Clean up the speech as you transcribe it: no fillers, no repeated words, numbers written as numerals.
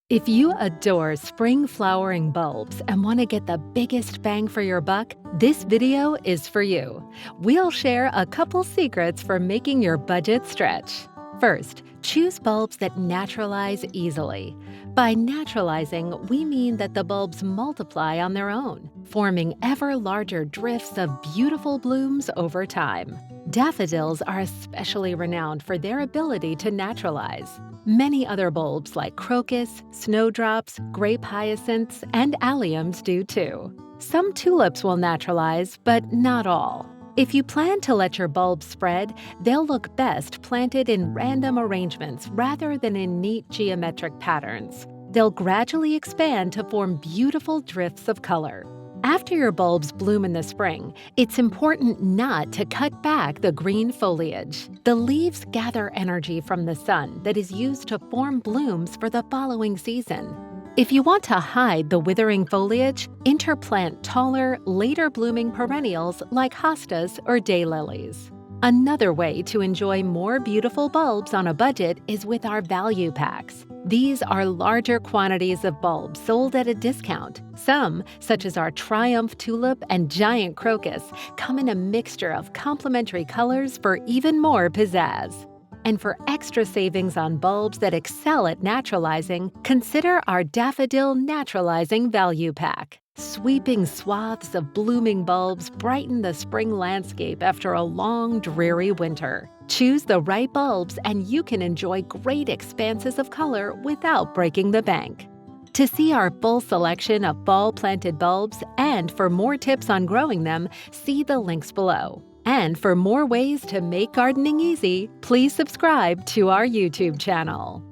If you adore spring flowering bulbs and want to get the biggest bang for your buck, this video is for you. We'll share a couple secrets for making your budget stretch. First, choose bulbs that naturalize easily. By naturalizing, we mean that the bulbs multiply on their own, forming ever larger drifts of beautiful blooms over time. Daffodils are especially renowned for their ability to naturalize. Many other bulbs like crocus, snowdrops, grape hyacinths, and alliums do too. Some tulips will naturalize, but not all. If you plan to let your bulbs spread, they'll look best planted in random arrangements rather than in neat geometric patterns. They'll gradually expand to form beautiful drifts of color. After your bulbs bloom in the spring, it's important not to cut back the green foliage. The leaves gather energy from the sun that is used to form blooms for the following season. If you want to hide the withering foliage, interplant taller, later-blooming perennials like hostas or daylilies. Another way to enjoy more beautiful bulbs on a budget is with our value packs. These are larger quantities of bulbs sold at a discount. Some, such as our Triumph Tulip and Giant Crocus, come in a mixture of complementary colors for even more pizzazz. And for extra savings on bulbs that excel at naturalizing, consider our Daffodil Naturalizing Value Pack. Sweeping swaths of blooming bulbs brighten the spring landscape after a long, dreary winter. Choose the right bulbs and you can enjoy great expanses of color without breaking the bank. To see our full selection of fall-planted bulbs and for more tips on growing them, see the links below. And for more ways to make gardening easy, please subscribe to our YouTube channel.